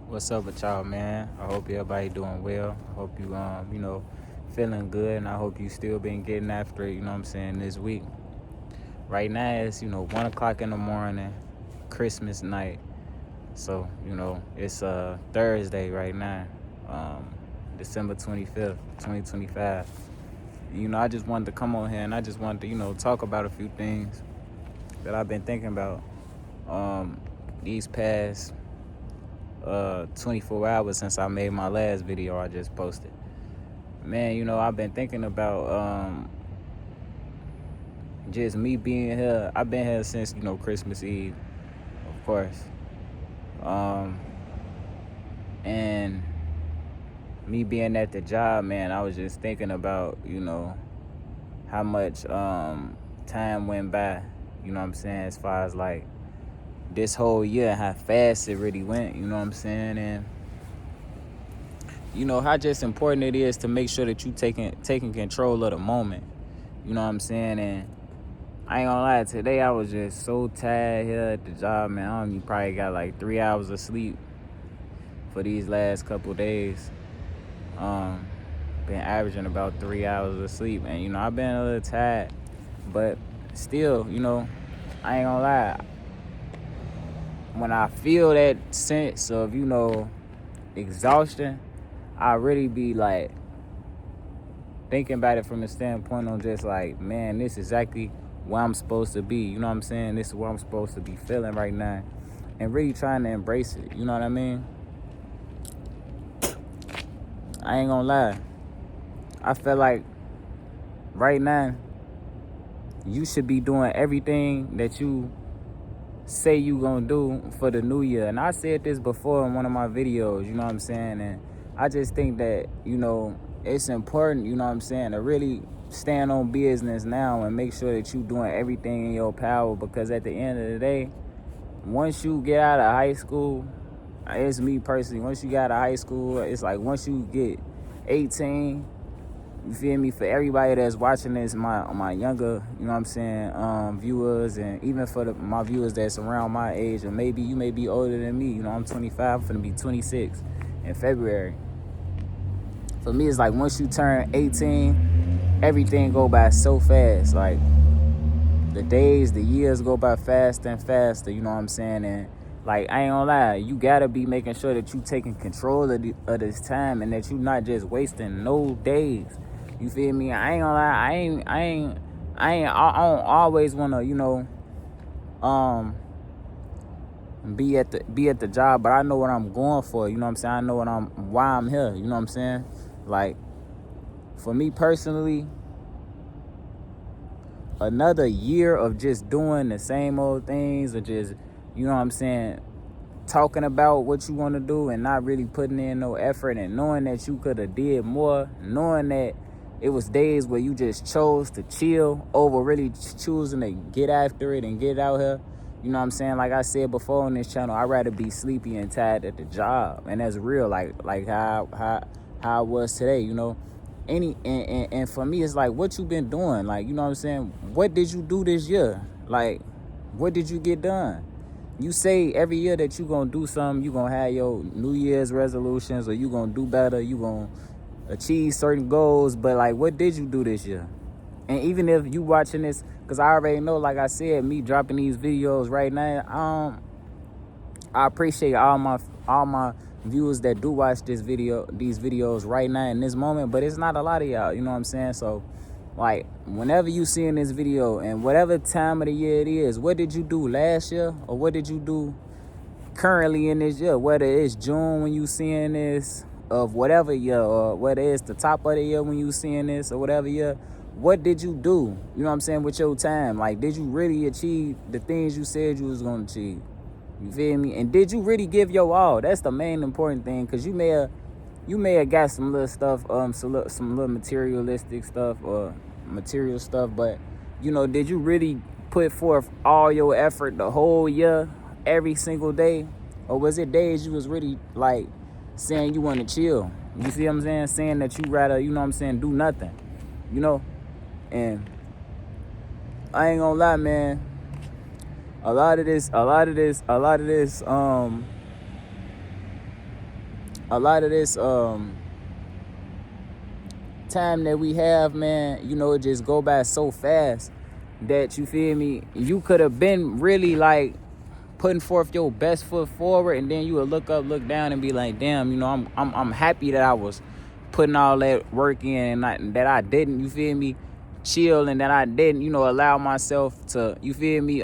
What's up with y'all, man? I hope everybody doing well. I hope you feeling good, and I hope you still been getting after it, this week. Right now it's, 1 o'clock in the morning, Christmas night. So, it's Thursday right now, December 25th, 2025. I just wanted to come on here and I just wanted to, talk about a few things that I've been thinking about these past 24 hours since I made my last video I just posted. Man, I've been thinking about just me being here. I've been here since, Christmas Eve, of course. And me being at the job, man, I was just thinking about, how much time went by, as far as like this whole year, how fast it really went, and how just important it is to make sure that you taking control of the moment, and I ain't gonna lie, today I was just so tired here at the job, man. I only probably got like 3 hours of sleep for these last couple days. Been averaging about 3 hours of sleep, and I've been a little tired, but still, I ain't gonna lie, when I feel that sense of, exhaustion, I really be like thinking about it from the standpoint on just like, man, this is exactly where I'm supposed to be. This is what I'm supposed to be feeling right now, and really trying to embrace it. You know what I mean? I ain't gonna lie, I feel like right now you should be doing everything that you say you gonna do for the new year. And I said this before in one of my videos, and I just think that, it's important, to really stand on business now and make sure that you doing everything in your power, because at the end of the day, once you get out of high school, it's me personally, once you get out of high school, it's like once you get 18, you feel me, for everybody that's watching this, my younger, viewers, and even for my viewers that's around my age, or maybe you may be older than me, I'm 25, I'm finna be 26 in February. For me, it's like once you turn 18, everything go by so fast. Like the days, the years go by faster and faster, and like, I ain't gonna lie, you gotta be making sure that you taking control of this time, and that you not just wasting no days. You feel me? I ain't gonna lie, I don't always wanna, be at the job, but I know what I'm going for. I know why I'm here. Like, for me personally, another year of just doing the same old things, or just, talking about what you want to do and not really putting in no effort, and knowing that you could have did more, knowing that it was days where you just chose to chill over really choosing to get after it and get out here. Like I said before on this channel, I'd rather be sleepy and tired at the job, and that's real. Like how I was today. And for me, it's like, what you been doing? Like, what did you do this year? Like, what did you get done? You say every year that you gonna do something, you gonna have your New Year's resolutions, or you gonna do better, you gonna achieve certain goals, but like, what did you do this year? And even if you watching this, because I already know, like I said, me dropping these videos right now, I appreciate all my viewers that do watch these videos right now in this moment, but it's not a lot of y'all, So like, whenever you see in this video, and whatever time of the year it is, what did you do last year, or what did you do currently in this year? Whether it's June when you seeing this of whatever year, or whether it's the top of the year when you seeing this, or whatever year, what did you do, with your time? Like, did you really achieve the things you said you was gonna achieve? You feel me? And did you really give your all? That's the main important thing, because you may have got some little stuff, some little materialistic stuff, or material stuff, but did you really put forth all your effort the whole year, every single day? Or was it days you was really like saying you want to chill? You see what I'm saying? Saying that you rather, do nothing, and I ain't gonna lie, man, a lot of this a lot of this time that we have, man, you know, it just go by so fast that, you feel me, you could have been really like putting forth your best foot forward, and then you would look up, look down, and be like, damn, you know, I'm happy that I was putting all that work in, and that I didn't, you feel me, chill, and that I didn't, you know, allow myself to, you feel me,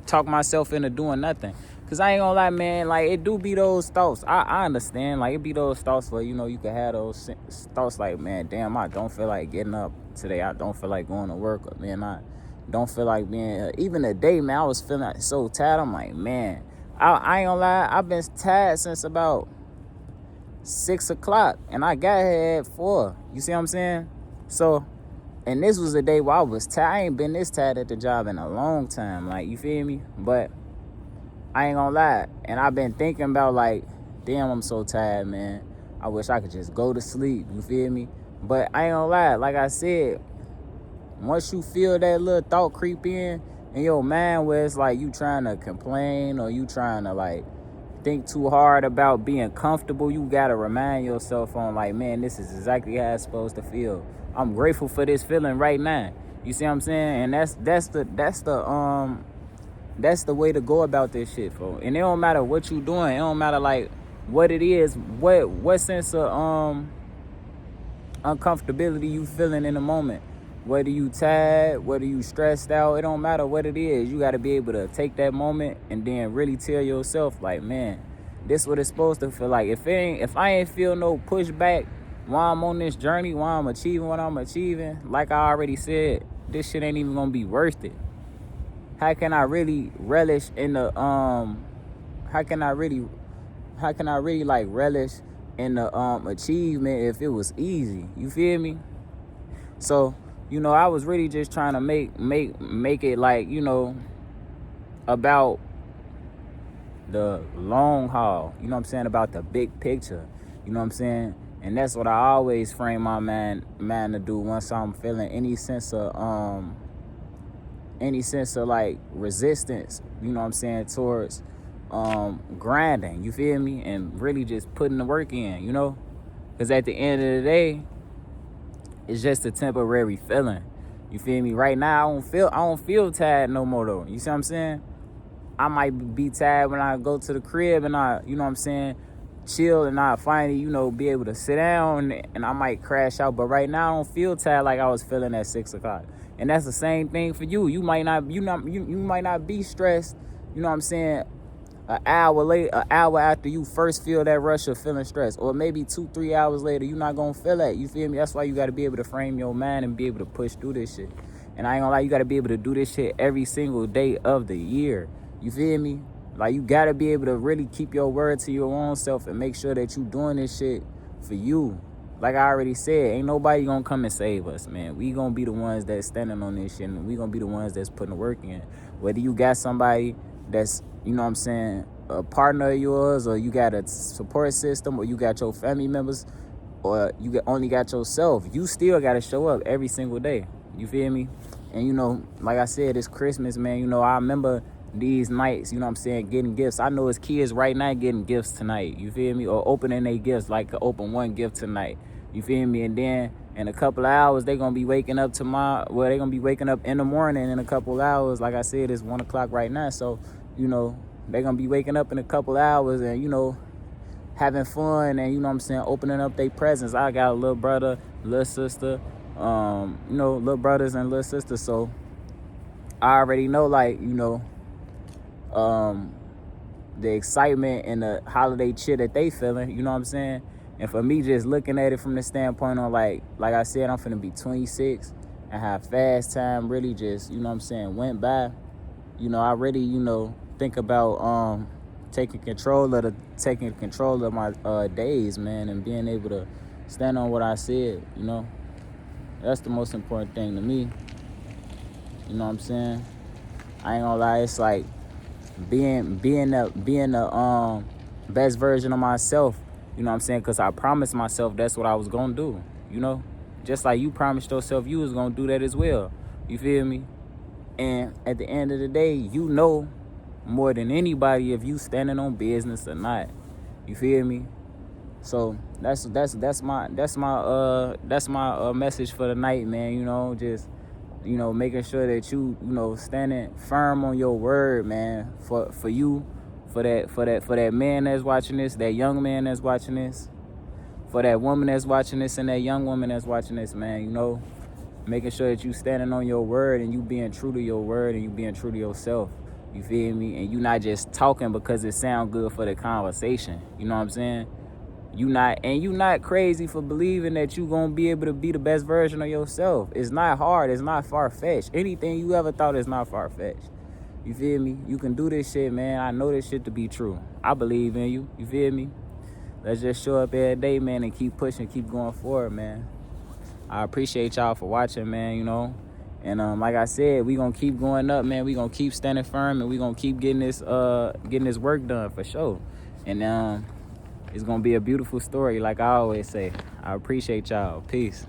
talk myself into doing nothing. Cause I ain't gonna lie, man, like, it do be those thoughts. I understand, like, it be those thoughts where, you know, you can have those thoughts like, man, damn, I don't feel like getting up today. I don't feel like going to work. Or, man, I don't feel like being, even today, man, I was feeling so tired. I'm like, man, I ain't gonna lie, I've been tired since about 6 o'clock, and I got here at 4. You see what I'm saying? So, and this was a day where I was tired. I ain't been this tired at the job in a long time, like, you feel me? But I ain't gonna lie, and I've been thinking about, like, damn, I'm so tired, man. I wish I could just go to sleep, you feel me? But I ain't gonna lie, like I said, once you feel that little thought creep in your mind where it's like you trying to complain, or you trying to, like, think too hard about being comfortable, you gotta remind yourself on, like, man, this is exactly how it's supposed to feel. I'm grateful for this feeling right now. You see what I'm saying? And that's the way to go about this shit, folks. And it don't matter what you doing. It don't matter, like, what it is, what sense of uncomfortability you feeling in the moment. Whether you tired, whether you stressed out, it don't matter what it is. You got to be able to take that moment and then really tell yourself, like, man, this what it's supposed to feel like. If I ain't feel no pushback while I'm on this journey, while I'm achieving what I'm achieving, like I already said, this shit ain't even gonna be worth it. How can I really relish in the how can I really like relish in the achievement if it was easy? You feel me? So, you know, I was really just trying to make it, like, you know, about the long haul, you know what I'm saying, about the big picture, you know what I'm saying? And that's what I always frame my mind to do once I'm feeling any sense of like resistance, you know what I'm saying, towards grinding, you feel me, and really just putting the work in, you know, because at the end of the day, it's just a temporary feeling, you feel me. Right now, I don't feel tired no more, though. You see what I'm saying? I might be tired when I go to the crib and I, you know what I'm saying, chill, and I finally, you know, be able to sit down, and I might crash out. But right now, I don't feel tired like I was feeling at 6 o'clock. And that's the same thing for you. You might not be stressed, you know what I'm saying, an hour after you first feel that rush of feeling stressed, or maybe 2-3 hours later, you're not gonna feel that. You feel me? That's why you got to be able to frame your mind and be able to push through this shit. And I ain't gonna lie, you got to be able to do this shit every single day of the year. You feel me? Like, you got to be able to really keep your word to your own self and make sure that you doing this shit for you. Like I already said, ain't nobody gonna come and save us, man. We gonna be the ones that's standing on this shit, and we gonna be the ones that's putting the work in. Whether you got somebody that's, you know what I'm saying, a partner of yours, or you got a support system, or you got your family members, or you only got yourself, you still got to show up every single day. You feel me? And, you know, like I said, it's Christmas, man. You know, I remember these nights, you know what I'm saying, getting gifts. I know it's kids right now getting gifts tonight, you feel me, or opening their gifts, like open one gift tonight, you feel me. And then in a couple of hours, they're gonna be waking up tomorrow. Well, they're gonna be waking up in the morning in a couple of hours. Like I said, it's 1 o'clock right now, so, you know, they're gonna be waking up in a couple of hours and, you know, having fun, and, you know what I'm saying, opening up their presents. I got a little brother, little sister, you know, little brothers and little sisters, so I already know, like, you know, the excitement and the holiday cheer that they feeling, you know what I'm saying? And for me, just looking at it from the standpoint on, like I said, I'm finna be 26 and how fast time really just, you know what I'm saying, went by. You know, I really, you know, think about taking control of my days, man, and being able to stand on what I said, you know. That's the most important thing to me. You know what I'm saying? I ain't gonna lie, it's like being the best version of myself, you know what I'm saying? Because I promised myself that's what I was gonna do, you know? Just like you promised yourself you was gonna do that as well. You feel me? And at the end of the day, you know more than anybody if you standing on business or not. You feel me? So that's my message for the night, man. You know, just making sure that you standing firm on your word, man. For you, for that man that's watching this, that young man that's watching this, for that woman that's watching this, and that young woman that's watching this, man. You know, making sure that you standing on your word and you being true to your word and you being true to yourself. You feel me? And you not just talking because it sound good for the conversation. You know what I'm saying? You not crazy for believing that you gonna be able to be the best version of yourself. It's not hard. It's not far-fetched. Anything you ever thought is not far-fetched. You feel me? You can do this shit, man. I know this shit to be true. I believe in you. You feel me? Let's just show up every day, man, and keep pushing, keep going forward, man. I appreciate y'all for watching, man, you know. And like I said, we gonna keep going up, man. We gonna keep standing firm, and we gonna keep getting this work done for sure. And it's gonna be a beautiful story, like I always say. I appreciate y'all. Peace.